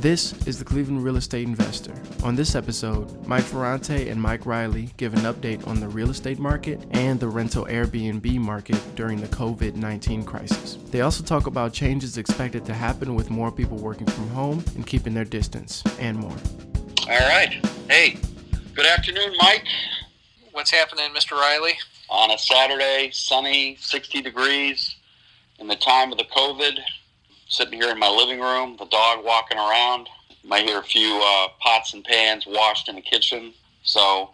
This is the Cleveland Real Estate Investor. On this episode, Mike Ferrante and Mike Reilly give an update on the real estate market and the rental Airbnb market during the COVID-19 crisis. They also talk about changes expected to happen with more people working from home and keeping their distance, and more. All right. Hey, good afternoon, Mike. What's happening, Mr. Reilly? On a Saturday, sunny, 60 degrees, in the time of the COVID, sitting here in my living room, the dog walking around. You might hear a few pots and pans washed in the kitchen. So, all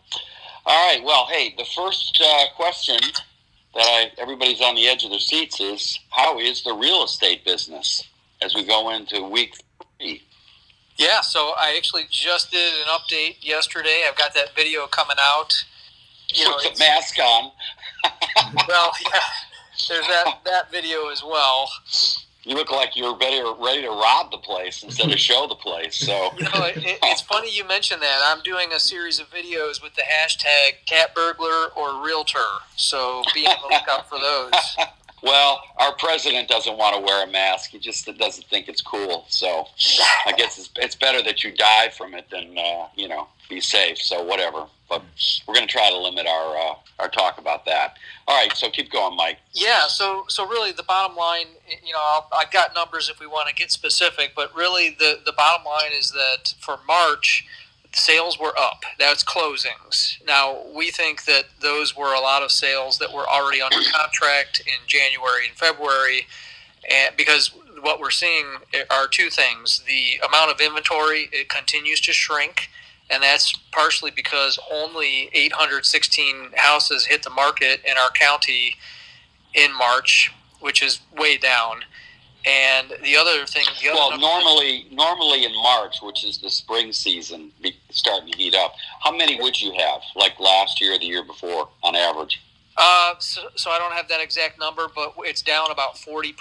right. Well, hey, the first question that everybody's on the edge of their seats is, how is the real estate business as we go into week 3? Yeah, so I actually just did an update yesterday. I've got that video coming out. With the mask on. Well, yeah, there's that video as well. You look like you're ready to rob the place instead of show the place. So it's funny you mentioned that. I'm doing a series of videos with the hashtag cat burglar or realtor. So be on the lookout for those. Well, our president doesn't want to wear a mask. He just doesn't think it's cool. So I guess it's better that you die from it than be safe. So whatever. But we're going to try to limit our talk about that. All right, so keep going, Mike. Yeah, so really the bottom line, I've got numbers if we want to get specific, but really the bottom line is that for March, sales were up. That's closings. Now, we think that those were a lot of sales that were already under contract in January and February, and because what we're seeing are two things. The amount of inventory, it continues to shrink, and that's partially because only 816 houses hit the market in our county in March, which is way down. And the other thing... normally in March, which is the spring season, starting to heat up, how many would you have, like last year or the year before, on average? So I don't have that exact number, but it's down about 40%.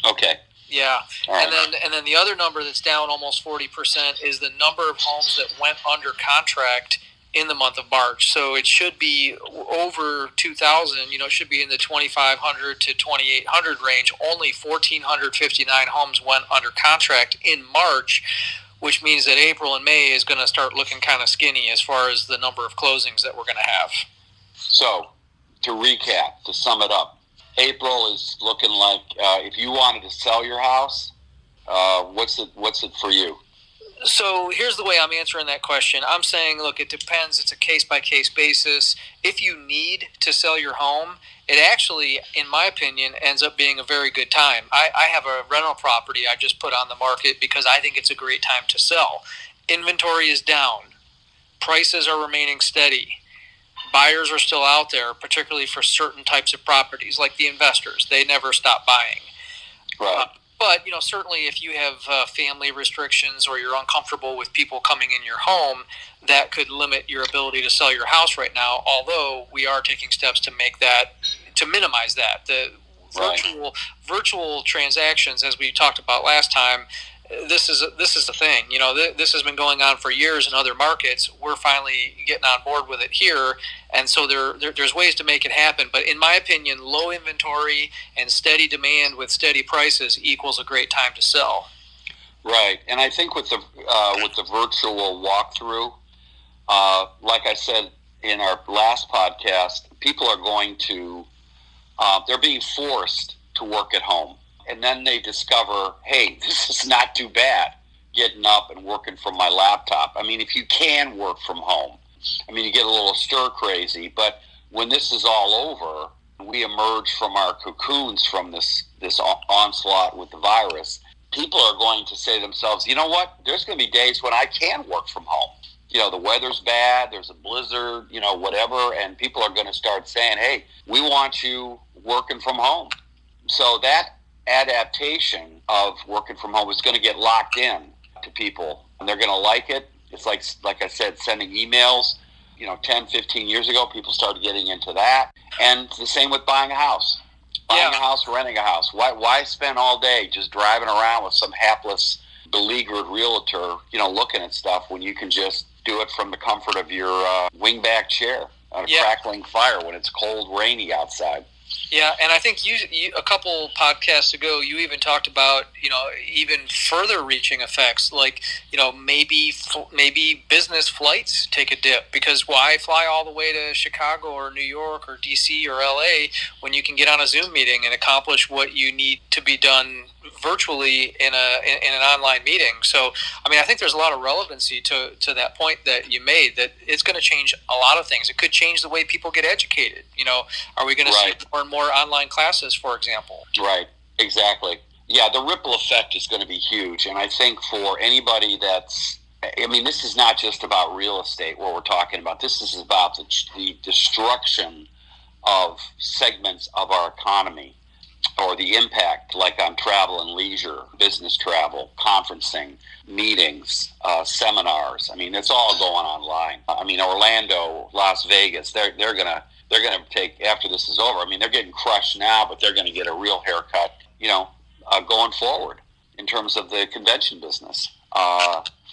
Okay. Yeah, right. And then the other number that's down almost 40% is the number of homes that went under contract in the month of March. So it should be over 2,000. It should be in the 2,500 to 2,800 range. Only 1,459 homes went under contract in March, which means that April and May is going to start looking kind of skinny as far as the number of closings that we're going to have. So, to recap, to sum it up, April is looking like if you wanted to sell your house, what's it for you? So here's the way I'm answering that question. I'm saying, look, it depends. It's a case-by-case basis. If you need to sell your home, it actually, in my opinion, ends up being a very good time. I have a rental property I just put on the market because I think it's a great time to sell. Inventory is down. Prices are remaining steady. Buyers are still out there, particularly for certain types of properties, like the investors. They never stop buying. Right. But, certainly if you have family restrictions or you're uncomfortable with people coming in your home, that could limit your ability to sell your house right now, although we are taking steps to minimize that. The virtual transactions, as we talked about last time, this is the thing. This has been going on for years in other markets. We're finally getting on board with it here, and so there's ways to make it happen. But in my opinion, low inventory and steady demand with steady prices equals a great time to sell. Right, and I think with the virtual walkthrough, like I said in our last podcast, people are going to they're being forced to work at home. And then they discover, hey, this is not too bad, getting up and working from my laptop. I mean, if you can work from home, you get a little stir crazy. But when this is all over, we emerge from our cocoons from this onslaught with the virus, people are going to say to themselves, you know what, there's going to be days when I can work from home. The weather's bad, there's a blizzard, whatever, and people are going to start saying, hey, we want you working from home. So that adaptation of working from home is going to get locked in to people, and they're going to like it. It's like I said, sending emails. 10, 15 years ago, people started getting into that. And the same with buying a house. Buying a house, renting a house. Why spend all day just driving around with some hapless, beleaguered realtor, looking at stuff when you can just do it from the comfort of your wingback chair on a crackling fire when it's cold, rainy outside. Yeah, and I think you a couple podcasts ago, you even talked about, even further reaching effects, like, maybe business flights take a dip, because why fly all the way to Chicago or New York or DC or LA when you can get on a Zoom meeting and accomplish what you need to be done virtually in an online meeting. So, I think there's a lot of relevancy to that point that you made, that it's going to change a lot of things. It could change the way people get educated. Are we going to see more and more online classes, for example? Right, exactly. Yeah, the ripple effect is going to be huge. And I think for anybody this is not just about real estate, what we're talking about. This is about the destruction of segments of our economy, or the impact, like on travel and leisure, business travel, conferencing, meetings, seminars. It's all going online. Orlando, Las Vegas, they're gonna take, after this is over. They're getting crushed now, but they're going to get a real haircut, going forward in terms of the convention business.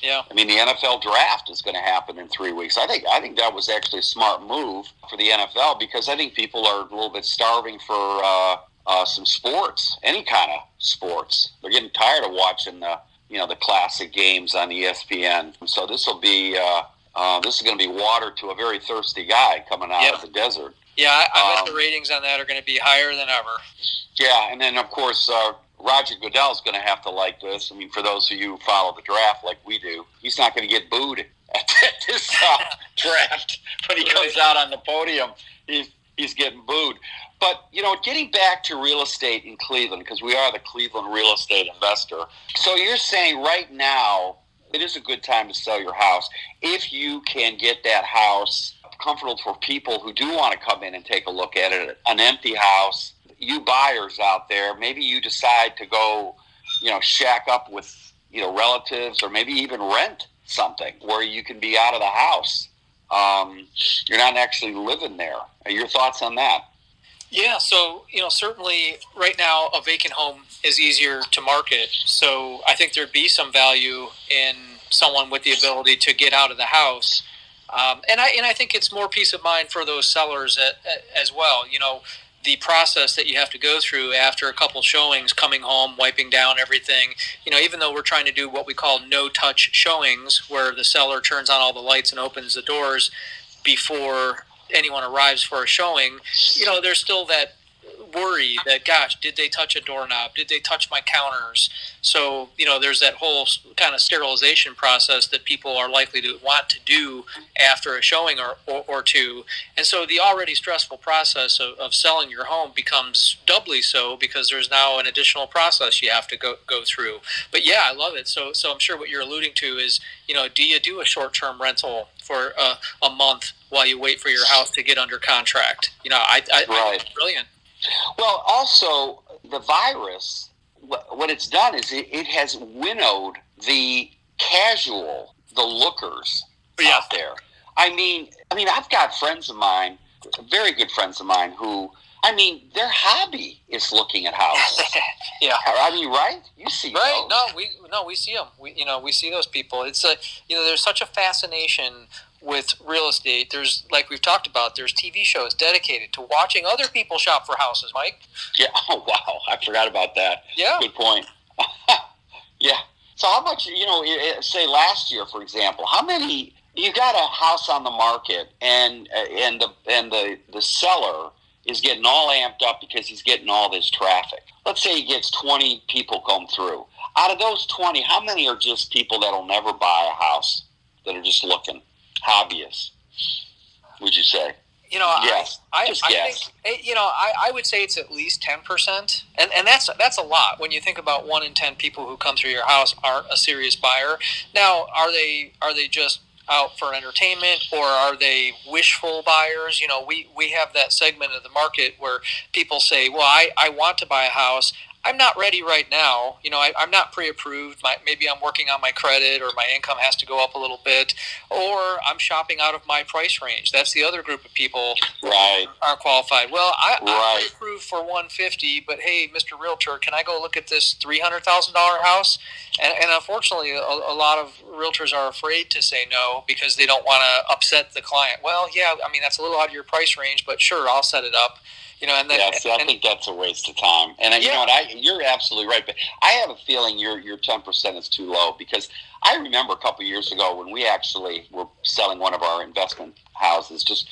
Yeah. The NFL draft is going to happen in 3 weeks. I think that was actually a smart move for the NFL, because I think people are a little bit starving for some sports, any kind of sports. They're getting tired of watching the classic games on ESPN. So this will be this is going to be water to a very thirsty guy coming out of the desert. Yeah, I bet the ratings on that are going to be higher than ever. Yeah, and then of course Roger Goodell's going to have to like this. For those of you who follow the draft like we do, he's not going to get booed at this draft when he comes out on the podium. He's getting booed. But, getting back to real estate in Cleveland, because we are the Cleveland real estate investor. So you're saying right now it is a good time to sell your house if you can get that house comfortable for people who do want to come in and take a look at it. An empty house. You buyers out there, maybe you decide to go, shack up with, relatives, or maybe even rent something where you can be out of the house. You're not actually living there. Your thoughts on that? Yeah, so, certainly right now a vacant home is easier to market. So I think there'd be some value in someone with the ability to get out of the house. And I think it's more peace of mind for those sellers as well. The process that you have to go through after a couple showings, coming home, wiping down everything. Even though we're trying to do what we call no-touch showings, where the seller turns on all the lights and opens the doors before anyone arrives for a showing, there's still that worry that, gosh, did they touch a doorknob? Did they touch my counters? So, there's that whole kind of sterilization process that people are likely to want to do after a showing or two. And so the already stressful process of selling your home becomes doubly so, because there's now an additional process you have to go through. But yeah, I love it. So I'm sure what you're alluding to is, do you do a short-term rental for a month while you wait for your house to get under contract? I think it's brilliant. Well, also, the virus, what it's done is it has winnowed the casual, the lookers out there. I've got friends of mine, very good friends of mine, who, their hobby is looking at houses. Yeah. Right? You see right. those. We see them. We see those people. It's there's such a fascination with real estate. There's, like we've talked about, there's TV shows dedicated to watching other people shop for houses, Mike. Yeah. Oh, wow. I forgot about that. Yeah. Good point. Yeah. So how much, say last year, for example, how many, you got a house on the market and the seller is getting all amped up because he's getting all this traffic. Let's say he gets 20 people come through. Out of those 20, how many are just people that'll never buy a house, that are just looking? Hobbyists, would you say? Yes. I think, I would say it's at least 10%, and that's a lot when you think about 1 in 10 people who come through your house aren't a serious buyer. Now, are they just out for entertainment, or are they wishful buyers? We have that segment of the market where people say, well, I want to buy a house. I'm not ready right now. I'm not pre-approved. Maybe I'm working on my credit, or my income has to go up a little bit, or I'm shopping out of my price range. That's the other group of people who aren't qualified. Well, I'm pre-approved for $150, but hey, Mr. Realtor, can I go look at this $300,000 house? And unfortunately, a lot of realtors are afraid to say no because they don't want to upset the client. Well, yeah, that's a little out of your price range, but sure, I'll set it up. And then, I think that's a waste of time. And you know what? You're absolutely right. But I have a feeling your 10% is too low, because I remember a couple of years ago when we actually were selling one of our investment houses, just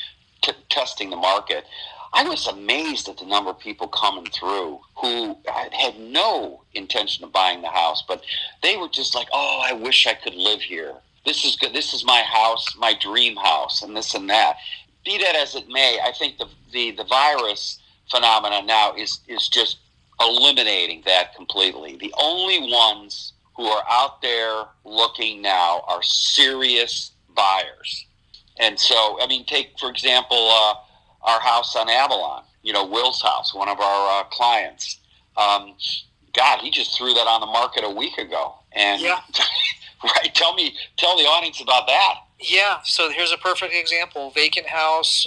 testing the market. I was amazed at the number of people coming through who had no intention of buying the house, but they were just like, "Oh, I wish I could live here. This is good. This is my house, my dream house," and this and that. Be that as it may, I think the virus phenomenon now is just eliminating that completely. The only ones who are out there looking now are serious buyers. And so, I mean, take, for example, our house on Avalon, Will's house, one of our clients. God, he just threw that on the market a week ago. And right, tell the audience about that. Yeah, so here's a perfect example. Vacant house,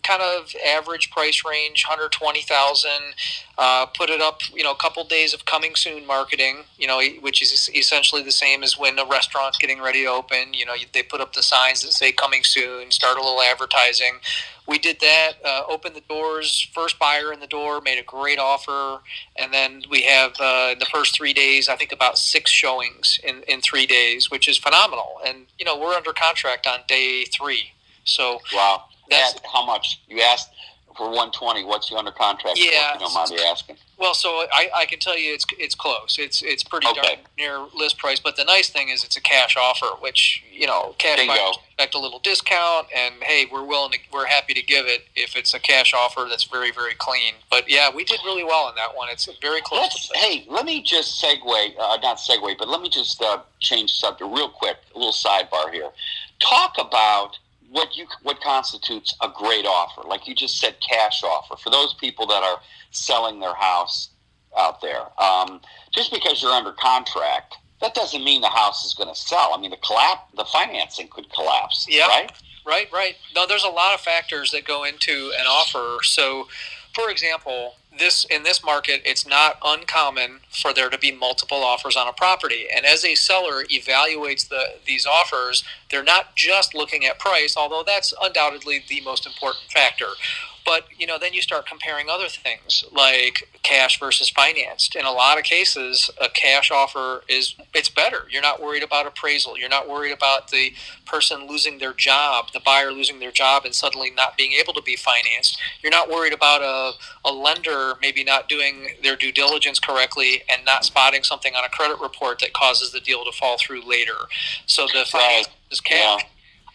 kind of average price range, 120,000. Put it up, a couple days of coming soon marketing, which is essentially the same as when a restaurant's getting ready to open. They put up the signs that say coming soon, start a little advertising. We did that, opened the doors, first buyer in the door, made a great offer, and then we have, in the first 3 days, I think about 6 showings in 3 days, which is phenomenal. And, we're under contract on day 3. So wow. That's how much? You asked for 120. What's you under contract for, if you don't mind me asking? Well, so I can tell you it's close. It's pretty darn near list price. But the nice thing is it's a cash offer, which cash buyers expect a little discount, and hey, we're happy to give it if it's a cash offer that's very, very clean. But yeah, we did really well on that one. It's very close. Hey, let me just but let me just change subject real quick. A little sidebar here. Talk about what constitutes a great offer. Like you just said, cash offer. For those people that are selling their house out there, just because you're under contract, that doesn't mean the house is going to sell. I mean, the financing could collapse, right? Right. No, there's a lot of factors that go into an offer. So, for example, in this market, it's not uncommon for there to be multiple offers on a property. And as a seller evaluates these offers, they're not just looking at price, although that's undoubtedly the most important factor. But, then you start comparing other things like cash versus financed. In a lot of cases, a cash offer it's better. You're not worried about appraisal. You're not worried about the person losing their job, the buyer losing their job and suddenly not being able to be financed. You're not worried about a lender maybe not doing their due diligence correctly and not spotting something on a credit report that causes the deal to fall through later. So the finance is cash.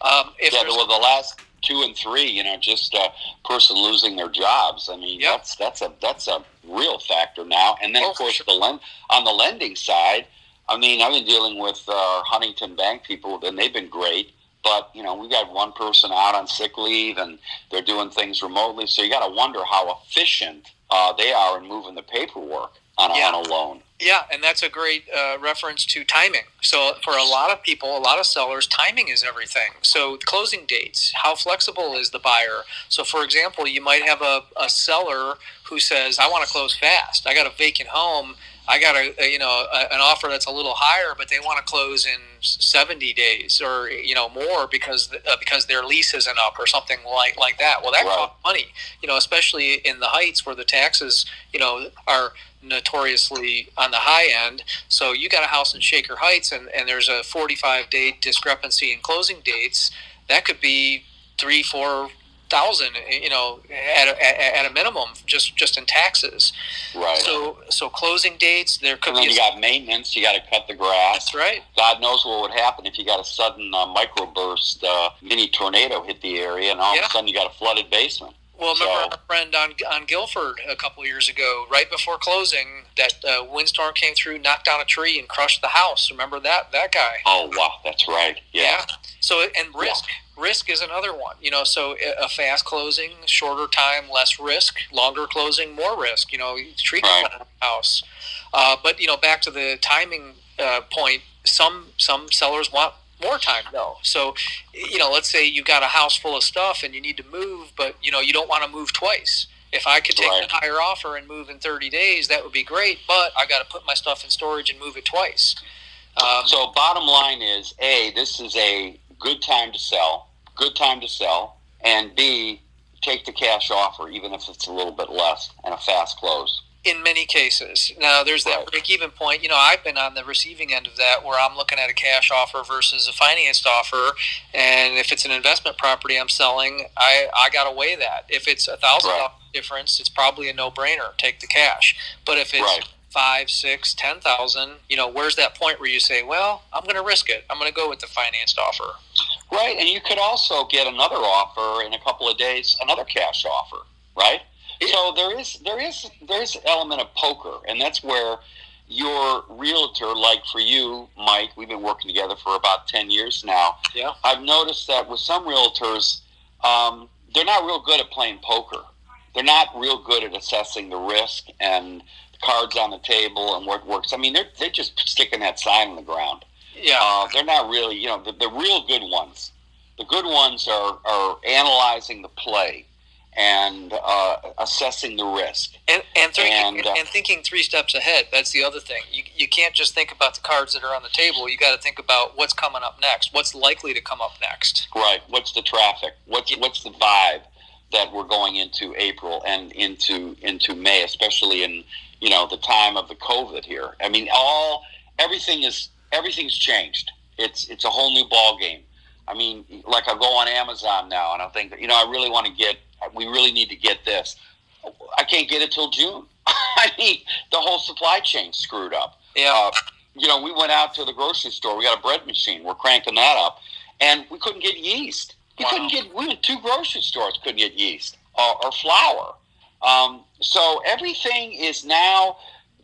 The last 2 and 3, just a person losing their jobs. I mean, that's a real factor now. And then, of course, on the lending side, I mean, I've been dealing with Huntington Bank people, and they've been great. But, we got one person out on sick leave, and they're doing things remotely. So you got to wonder how efficient they are in moving the paperwork on a loan. Yeah, and that's a great reference to timing. So for a lot of people, a lot of sellers, timing is everything. So closing dates, how flexible is the buyer? So for example, you might have a seller who says, I want to close fast. I got a vacant home. I got an offer that's a little higher, but they want to close in 70 days or more because their lease isn't up or something like that. Well, that costs money, especially in the Heights where the taxes are notoriously on the high end. So you got a house in Shaker Heights and there's a 45-day discrepancy in closing dates. That could be $3,000-4,000, at a minimum, just in taxi. Right. So closing dates, there could and then be. You got maintenance. You got to cut the grass. That's right. God knows what would happen if you got a sudden microburst, mini tornado hit the area, and all of a sudden you got a flooded basement. Well, remember our friend on Guilford a couple of years ago, right before closing, that windstorm came through, knocked down a tree, and crushed the house. Remember that guy? Oh, wow, that's right. Yeah. So, and risk. Yeah. Risk is another one. So a fast closing, shorter time, less risk. Longer closing, more risk. Tree cut on a house. But back to the timing point. Some sellers want more time though. So, let's say you've got a house full of stuff and you need to move, but you don't want to move twice. If I could take a higher offer and move in 30 days, that would be great, but I got to put my stuff in storage and move it twice. So bottom line is, A, this is a good time to sell, and B, take the cash offer, even if it's a little bit less and a fast close. In many cases. Now, there's that break-even point. I've been on the receiving end of that where I'm looking at a cash offer versus a financed offer, and if it's an investment property I'm selling, I got to weigh that. If it's $1,000 difference, it's probably a no-brainer. Take the cash. But if it's 5, 6, 10,000, where's that point where you say, well, I'm going to risk it. I'm going to go with the financed offer. Right, and you could also get another offer in a couple of days, another cash offer, right? So there is an element of poker, and that's where your realtor, like for you, Mike, we've been working together for about 10 years now. Yeah. I've noticed that with some realtors, they're not real good at playing poker. They're not real good at assessing the risk and the cards on the table and what works. I mean, they're just sticking that sign in the ground. Yeah. They're not really, the real good ones. The good ones are analyzing the play and assessing the risk. And thinking 3 steps ahead. That's the other thing. You can't just think about the cards that are on the table. You got to think about what's coming up next. What's likely to come up next. Right. What's the traffic? What's the vibe that we're going into April and into May, especially in the time of the COVID here. I mean, everything's changed. It's a whole new ball game. I mean, like I'll go on Amazon now and I'll think, we really need to get this. I can't get it till June. I mean, the whole supply chain screwed up. Yeah. We went out to the grocery store. We got a bread machine. We're cranking that up, and we couldn't get yeast. We went 2 grocery stores, couldn't get yeast or flour. So everything is now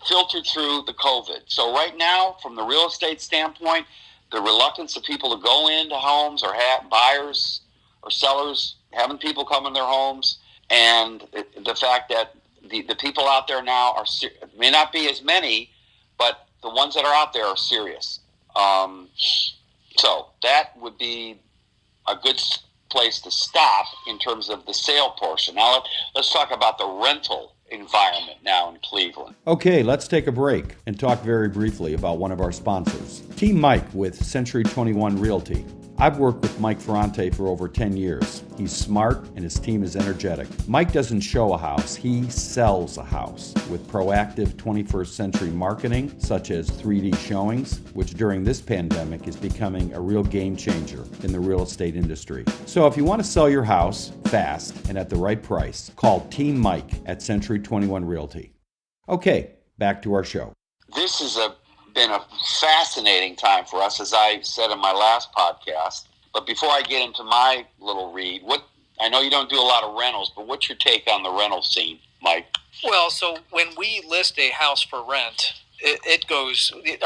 filtered through the COVID. So right now, from the real estate standpoint, the reluctance of people to go into homes or have buyers or sellers having people come in their homes, and the fact that the people out there now may not be as many, but the ones that are out there are serious. So that would be a good place to stop in terms of the sale portion. Now let's talk about the rental environment now in Cleveland. Okay, let's take a break and talk very briefly about one of our sponsors, Team Mike with Century 21 Realty. I've worked with Mike Ferrante for over 10 years. He's smart and his team is energetic. Mike doesn't show a house, he sells a house with proactive 21st century marketing such as 3D showings, which during this pandemic is becoming a real game changer in the real estate industry. So if you want to sell your house fast and at the right price, call Team Mike at Century 21 Realty. Okay, back to our show. This has been a fascinating time for us, as I said in my last podcast. But before I get into my little read, I know you don't do a lot of rentals, but what's your take on the rental scene, Mike? Well, so when we list a house for rent,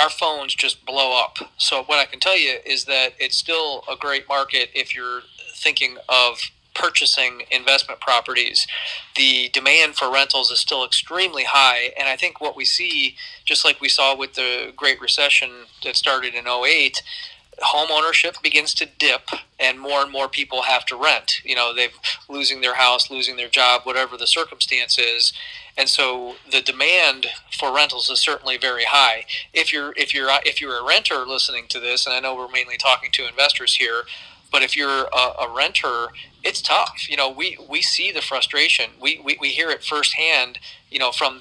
our phones just blow up. So what I can tell you is that it's still a great market if you're thinking of purchasing investment properties. The demand for rentals is still extremely high, and I think what we see, just like we saw with the Great Recession that started in 2008, home ownership begins to dip and more people have to rent. They've losing their house, losing their job, whatever the circumstance is. And so the demand for rentals is certainly very high. If you're a renter listening to this, and I know we're mainly talking to investors here, but if you're a renter, it's tough. We see the frustration. We hear it firsthand. From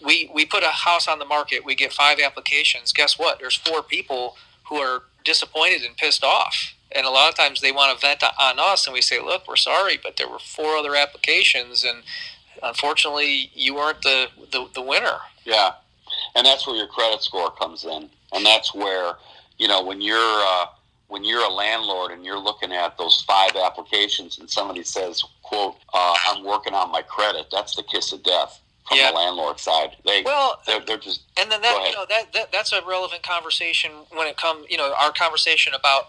we put a house on the market, we get 5 applications. Guess what? There's 4 people who are disappointed and pissed off. And a lot of times they want to vent on us, and we say, look, we're sorry, but there were 4 other applications, and unfortunately you weren't the winner. Yeah, and that's where your credit score comes in. And that's where, when you're a landlord and you're looking at those 5 applications and somebody says, quote, I'm working on my credit, that's the kiss of death from the landlord side. They're just. And then that's a relevant conversation when it comes. Our conversation about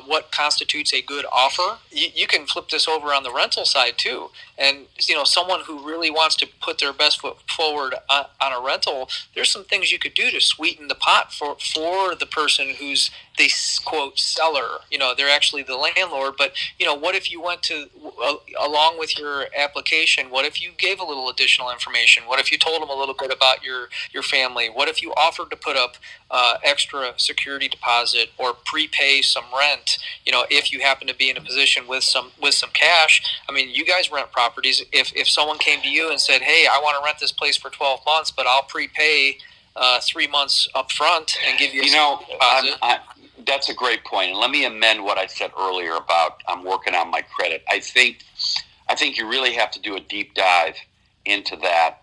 what constitutes a good offer. You can flip this over on the rental side too. And someone who really wants to put their best foot forward on a rental, there's some things you could do to sweeten the pot for the person who's they quote seller, they're actually the landlord. But what if you went to along with your application, what if you gave a little additional information? What if you told them a little bit about your family? What if you offered to put up extra security deposit or prepay some rent, if you happen to be in a position with some cash? I mean, you guys rent properties. If someone came to you and said, hey, I want to rent this place for 12 months, but I'll prepay 3 months up front and give you deposit. That's a great point. And let me amend what I said earlier about I'm working on my credit. I think you really have to do a deep dive into that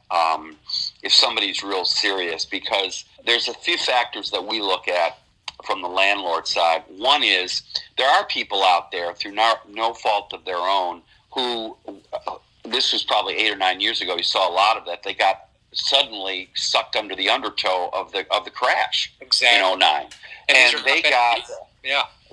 if somebody's real serious, because there's a few factors that we look at from the landlord side. One is there are people out there through no fault of their own who, this was probably 8 or 9 years ago, you saw a lot of that. They got suddenly sucked under the undertow of the crash in 2009. And they got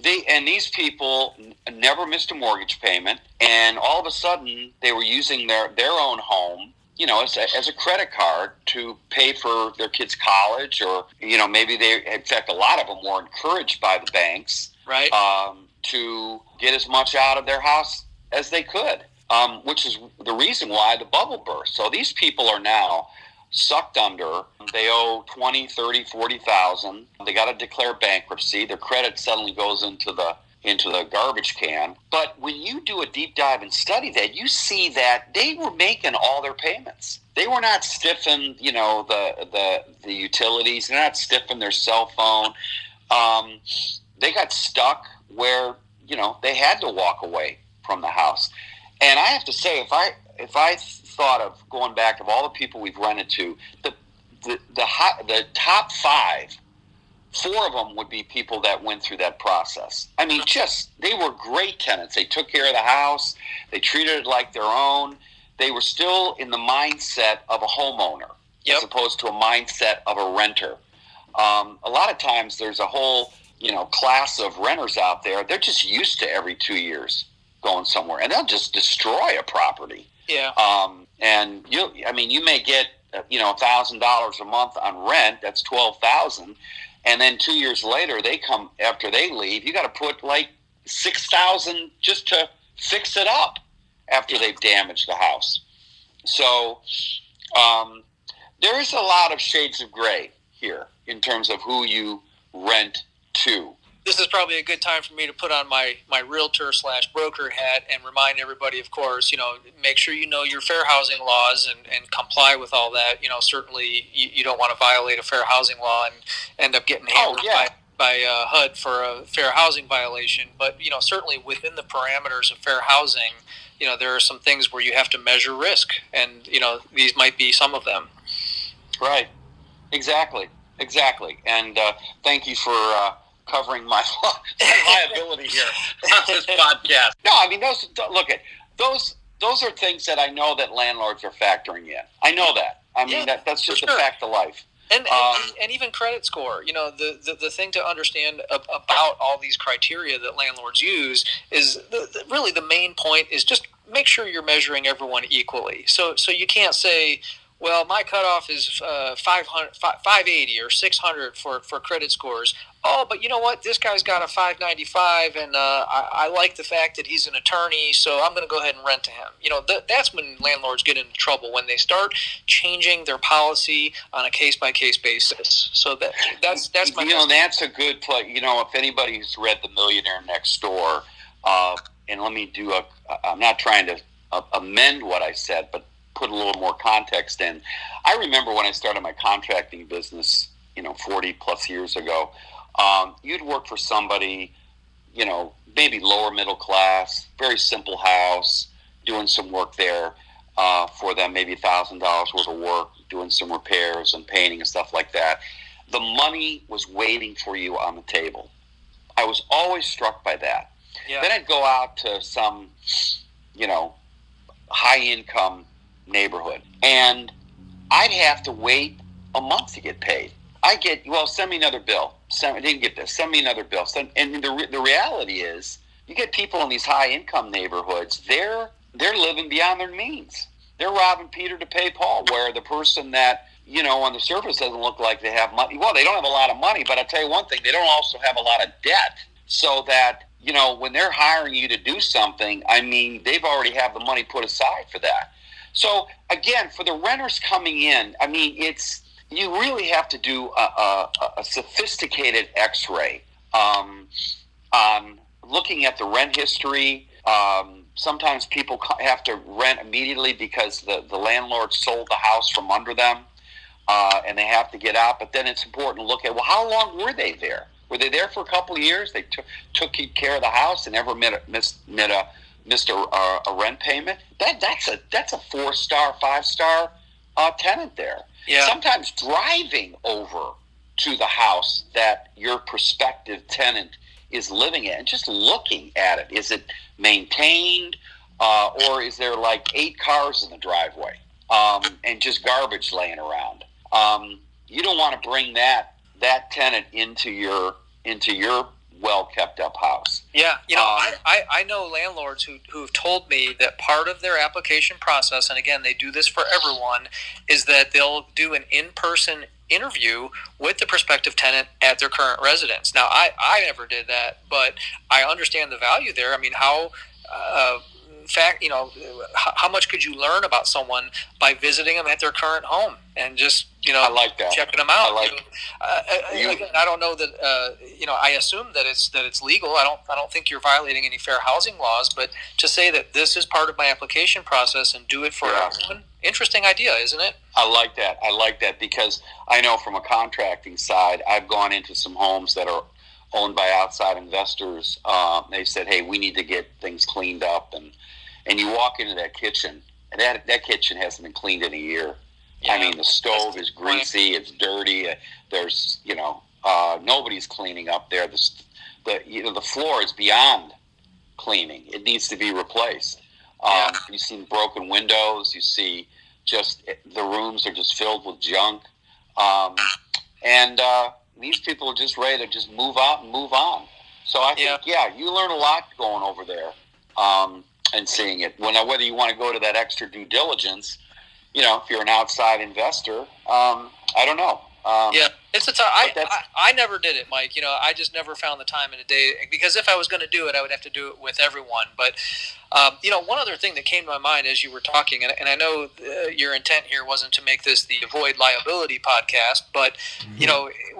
these people never missed a mortgage payment, and all of a sudden they were using their own home, as a credit card to pay for their kids' college, or maybe in fact a lot of them were encouraged by the banks, right, to get as much out of their house as they could, which is the reason why the bubble burst. So these people are now sucked under. They owe 20, 30, 40,000. They got to declare bankruptcy. Their credit suddenly goes into the garbage can. But when you do a deep dive and study that, you see that they were making all their payments. They were not stiffing, the utilities. They're not stiffing their cell phone. They got stuck where, they had to walk away from the house. And I have to say, if I thought of going back of all the people we've rented to, the top 5, 4 of them would be people that went through that process. I mean, they were great tenants. They took care of the house. They treated it like their own. They were still in the mindset of a homeowner, as opposed to a mindset of a renter. A lot of times there's a whole, class of renters out there. They're just used to every 2 years going somewhere, and they'll just destroy a property. Yeah. And you may get $1,000 a month on rent. That's $12,000, and then 2 years later, after they leave. You got to put like $6,000 just to fix it up after they've damaged the house. So there is a lot of shades of gray here in terms of who you rent to. This is probably a good time for me to put on my realtor/broker hat and remind everybody, of course, make sure you know your fair housing laws and comply with all that. Certainly you don't want to violate a fair housing law and end up getting hammered by HUD for a fair housing violation. But, certainly within the parameters of fair housing, there are some things where you have to measure risk, and, these might be some of them. Right. Exactly. And thank you for covering my liability here on this podcast. No, I mean, those are things that I know that landlords are factoring in. I know that. I mean, that's just a fact of life. And even credit score. The thing to understand about all these criteria that landlords use is really the main point is just make sure you're measuring everyone equally. So you can't say, well, my cutoff is 580 or 600 for credit scores. Oh, but you know what? This guy's got a 595, and I like the fact that he's an attorney, so I'm going to go ahead and rent to him. That's when landlords get into trouble, when they start changing their policy on a case-by-case basis. So that's my... that's a good point. If anybody's read The Millionaire Next Door, and let me do I'm not trying to amend what I said, but put a little more context in. I remember when I started my contracting business, 40 plus years ago, you'd work for somebody, maybe lower middle class, very simple house, doing some work there for them, maybe $1,000 worth of work, doing some repairs and painting and stuff like that. The money was waiting for you on the table. I was always struck by that. Yeah. Then I'd go out to some, high-income neighborhood, and I'd have to wait a month to get paid. Send me another bill. I didn't get this. Send me another bill. And the reality is, you get people in these high-income neighborhoods, they're living beyond their means. They're robbing Peter to pay Paul, where the person that on the surface doesn't look like they have money. Well, they don't have a lot of money, but I'll tell you one thing, they don't also have a lot of debt. So that, when they're hiring you to do something, I mean, they've already have the money put aside for that. So, again, for the renters coming in, I mean, you really have to do a sophisticated x-ray on looking at the rent history. Sometimes people have to rent immediately because the landlord sold the house from under them, and they have to get out. But then it's important to look at, well, how long were they there? Were they there for a couple of years? They took care of the house and never missed a rent payment? That's a 4-star, 5-star tenant there. Yeah. Sometimes driving over to the house that your prospective tenant is living in and just looking at it. Is it maintained, or is there like 8 cars in the driveway and just garbage laying around? You don't want to bring that tenant into your well kept up house. Yeah, I know landlords who've told me that part of their application process, and again, they do this for everyone, is that they'll do an in-person interview with the prospective tenant at their current residence. Now, I never did that, but I understand the value there. I mean, how much could you learn about someone by visiting them at their current home and just I like that. checking them out? Again, I don't know that I assume that it's legal. I don't think you're violating any fair housing laws, but to say that this is part of my application process and do it for everyone, interesting idea, isn't it? I like that because I know from a contracting side, I've gone into some homes that are owned by outside investors. They said, hey, we need to get things cleaned up, and you walk into that kitchen, and that kitchen hasn't been cleaned in a year. Yeah. I mean, the stove is greasy, it's dirty. There's, nobody's cleaning up there. The floor is beyond cleaning. It needs to be replaced. You see broken windows. You see just the rooms are just filled with junk. And these people are just ready to just move out and move on. So I think, you learn a lot going over there and seeing it. Whether you want to go to that extra due diligence, if you're an outside investor, I don't know. It's a tough. I never did it, Mike. I just never found the time in the day, because if I was going to do it, I would have to do it with everyone. But one other thing that came to my mind as you were talking, and I know your intent here wasn't to make this the Avoid Liability podcast, but we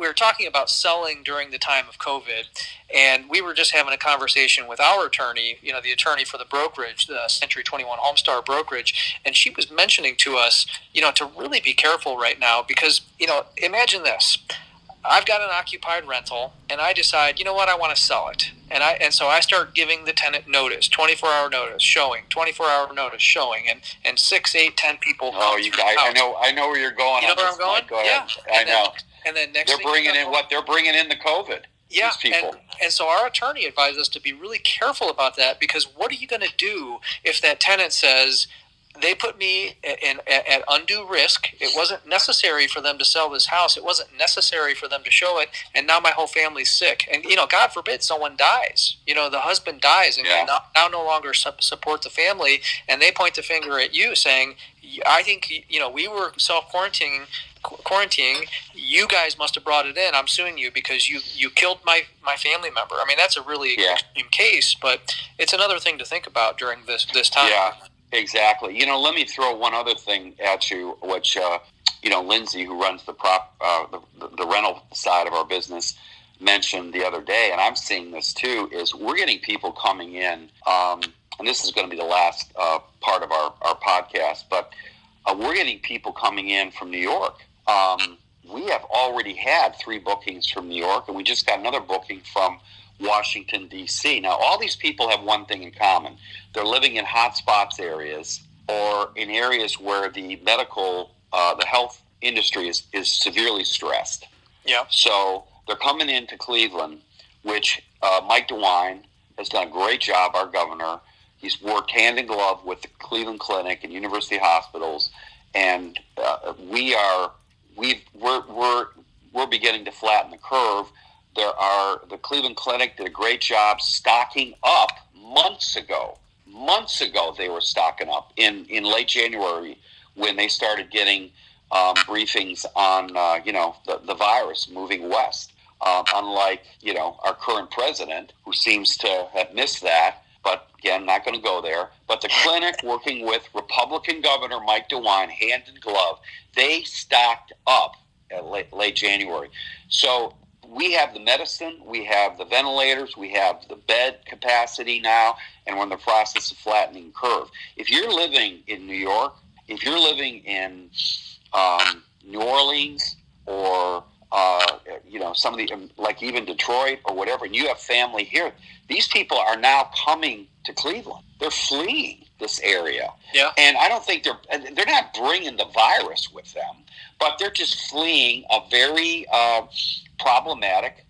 were talking about selling during the time of COVID, and we were just having a conversation with our attorney, the attorney for the brokerage, the Century 21 Homestar brokerage, and she was mentioning to us, to really be careful right now because, imagine this. I've got an occupied rental, and I decide, I want to sell it. And so I start giving the tenant notice, 24-hour notice, showing, 24-hour notice, showing, and 6, 8, 10 people. Oh, I know where you're going. You know where I'm going? Go ahead. I know. And then next they're bringing in the COVID. Yeah, these people. And so our attorney advised us to be really careful about that, because what are you going to do if that tenant says, they put me at undue risk. It wasn't necessary for them to sell this house. It wasn't necessary for them to show it. And now my whole family's sick. And, God forbid someone dies. The husband dies and they now no longer support the family. And they point the finger at you saying, I think, we were self-quarantining. You guys must have brought it in. I'm suing you because you killed my family member. I mean, that's a really extreme case, but it's another thing to think about during this time. Yeah. Exactly. Let me throw one other thing at you, which Lindsay, who runs the rental side of our business, mentioned the other day, and I'm seeing this too. Is we're getting people coming in, and this is going to be the last part of our podcast, but we're getting people coming in from New York. We have already had 3 bookings from New York, and we just got another booking from Washington, D.C. Now, all these people have one thing in common. They're living in hotspots areas or in areas where the the health industry is severely stressed. Yeah. So they're coming into Cleveland, which Mike DeWine has done a great job, our governor. He's worked hand in glove with the Cleveland Clinic and university hospitals, and we're beginning to flatten the curve. The Cleveland Clinic did a great job stocking up months ago. Months ago, they were stocking up in late January when they started getting briefings on, the virus moving west. Unlike, our current president, who seems to have missed that. But again, not going to go there. But the clinic, working with Republican Governor Mike DeWine, hand in glove, they stocked up at late January. So we have the medicine, we have the ventilators, we have the bed capacity now, and we're in the process of flattening curve. If you're living in New York, if you're living in New Orleans, or some of the, like even Detroit or whatever, and you have family here, these people are now coming to Cleveland. They're fleeing this area. Yeah. And I don't think they're not bringing the virus with them, but they're just fleeing a very problematic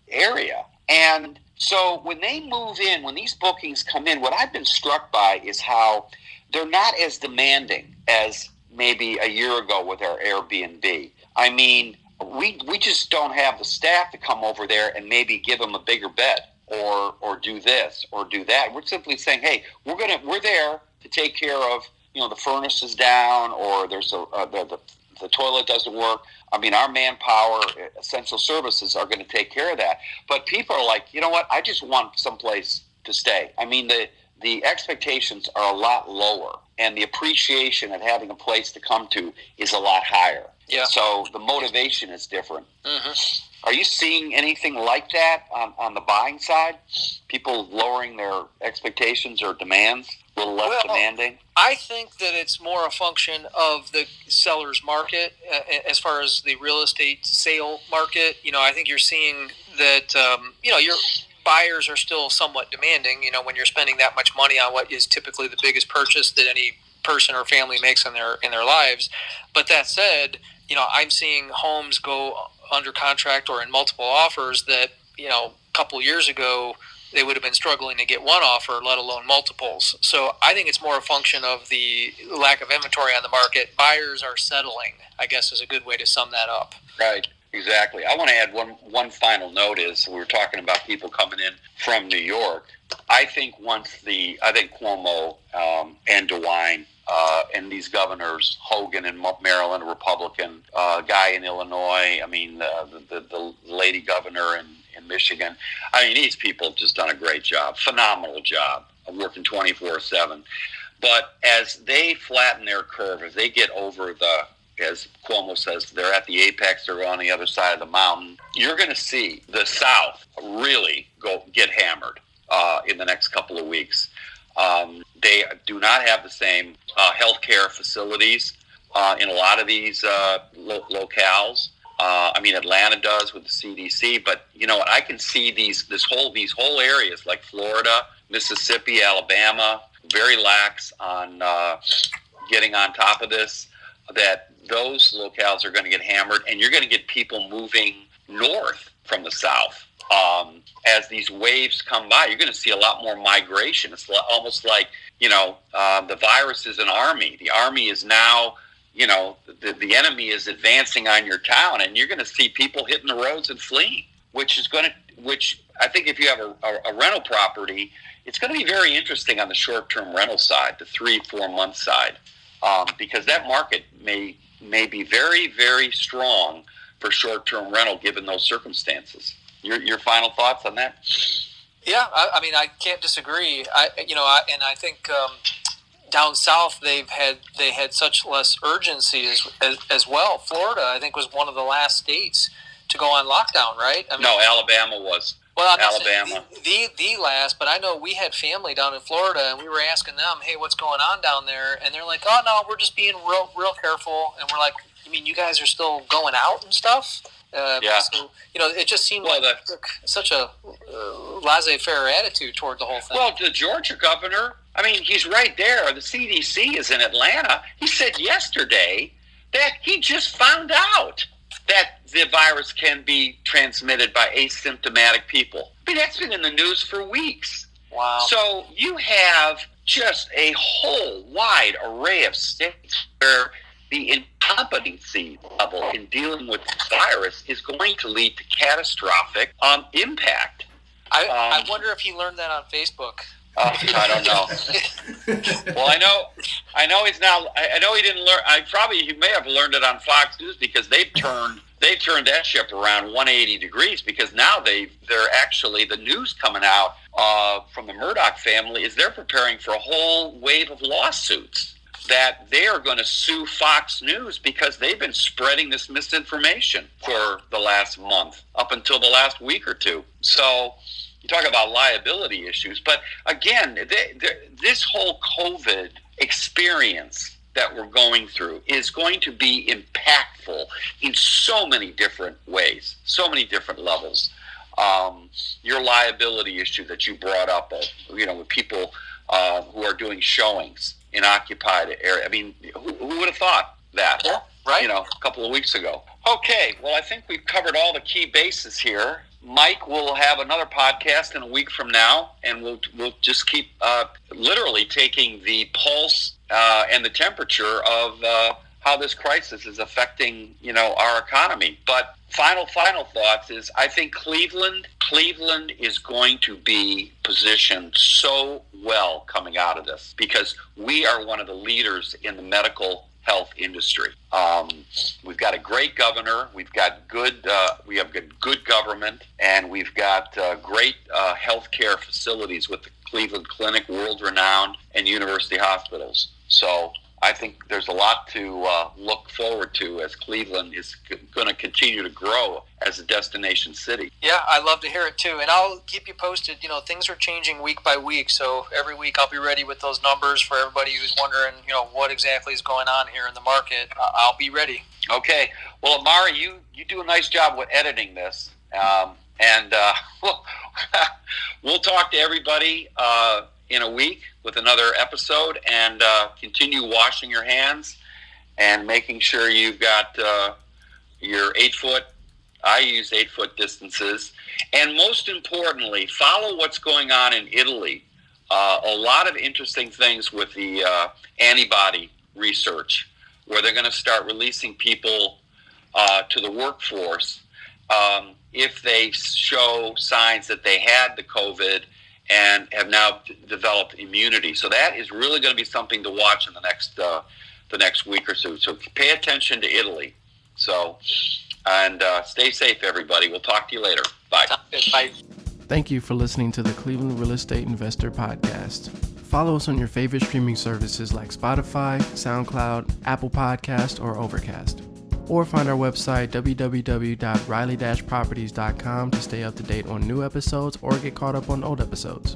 area. And so when they move in, when these bookings come in, what I've been struck by is how they're not as demanding as maybe a year ago with our Airbnb. I mean, we just don't have the staff to come over there and maybe give them a bigger bed or do this or do that. We're simply saying, hey, we're there to take care of, the furnace is down, or there's the toilet doesn't work. I mean, our manpower, essential services are going to take care of that. But people are like, you know what? I just want someplace to stay. I mean, the expectations are a lot lower, and the appreciation of having a place to come to is a lot higher. Yeah. So the motivation is different. Mm-hmm. Are you seeing anything like that on the buying side? People lowering their expectations or demands, a little less demanding? I think that it's more a function of the seller's market as far as the real estate sale market. I think you're seeing that, your buyers are still somewhat demanding, when you're spending that much money on what is typically the biggest purchase that any person or family makes in their lives. But that said, I'm seeing homes go under contract or in multiple offers that, a couple years ago, they would have been struggling to get one offer, let alone multiples. So I think it's more a function of the lack of inventory on the market. Buyers are settling, I guess, is a good way to sum that up. Right, exactly. I want to add one final note is we were talking about people coming in from New York. I think Cuomo and DeWine and these governors, Hogan in Maryland, a Republican, guy in Illinois, the lady governor in Michigan. These people have just done a great job, phenomenal job of working 24/7. But as they flatten their curve, as they get over as Cuomo says, they're at the apex, they're on the other side of the mountain, you're going to see the South really get hammered in the next couple of weeks. They do not have the same healthcare facilities in a lot of these locales. Atlanta does with the CDC, but I can see these whole areas like Florida, Mississippi, Alabama, very lax on getting on top of this. That those locales are going to get hammered, and you're going to get people moving north from the south. As these waves come by, you're going to see a lot more migration. It's almost like, the virus is an army. The army is now, the enemy is advancing on your town, and you're going to see people hitting the roads and fleeing, which I think if you have a rental property, it's going to be very interesting on the short-term rental side, the 3-4 month side, because that market may be very, very strong for short-term rental given those circumstances. Your final thoughts on that? Yeah, I can't disagree. I think down south they had such less urgency as well. Florida, I think, was one of the last states to go on lockdown, right? No, Alabama was. Well, Alabama. The last, but I know we had family down in Florida, and we were asking them, hey, what's going on down there? And they're like, oh, no, we're just being real careful. And we're like, you mean you guys are still going out and stuff? Yeah. So, it just seemed like such a laissez-faire attitude toward the whole thing. Well, the Georgia governor, he's right there. The CDC is in Atlanta. He said yesterday that he just found out that the virus can be transmitted by asymptomatic people. That's been in the news for weeks. Wow. So you have just a whole wide array of states where the incompetency level in dealing with the virus is going to lead to catastrophic impact. I wonder if he learned that on Facebook. I don't know. Well, I know he's now. I know he didn't learn. He may have learned it on Fox News because they've turned that ship around 180 degrees, because now they're actually, the news coming out from the Murdoch family is they're preparing for a whole wave of lawsuits that they are going to sue Fox News because they've been spreading this misinformation for the last month, up until the last week or two. So you talk about liability issues. But again, this whole COVID experience that we're going through is going to be impactful in so many different ways, so many different levels. Your liability issue that you brought up, with people who are doing showings in occupied area. I mean, who would have thought that? Yeah, right. A couple of weeks ago. Okay, well, I think we've covered all the key bases here. Mike will have another podcast in a week from now, and we'll just keep literally taking the pulse and the temperature of how this crisis is affecting, our economy. But final thoughts is, I think Cleveland is going to be positioned so well coming out of this, because we are one of the leaders in the medical health industry. We've got a great governor. We've got good government, and we've got great healthcare facilities with the Cleveland Clinic, world-renowned, and university hospitals. So I think there's a lot to look forward to as Cleveland is going to continue to grow as a destination city. Yeah, I love to hear it too, and I'll keep you posted. Things are changing week by week, so every week I'll be ready with those numbers for everybody who's wondering, what exactly is going on here in the market. I'll be ready. Okay. Well, Amari, you do a nice job with editing this, and we'll talk to everybody in a week with another episode, and continue washing your hands and making sure you've got your 8-foot. I use 8-foot distances, and most importantly, follow what's going on in Italy. A lot of interesting things with the antibody research, where they're going to start releasing people to the workforce if they show signs that they had the COVID and have now developed immunity. So that is really going to be something to watch in the next week or so. So pay attention to Italy. So, and stay safe, everybody. We'll talk to you later. Bye. Bye. Thank you for listening to the Cleveland Real Estate Investor Podcast. Follow us on your favorite streaming services like Spotify, SoundCloud, Apple Podcast, or Overcast. Or find our website, www.reilly-properties.com, to stay up to date on new episodes or get caught up on old episodes.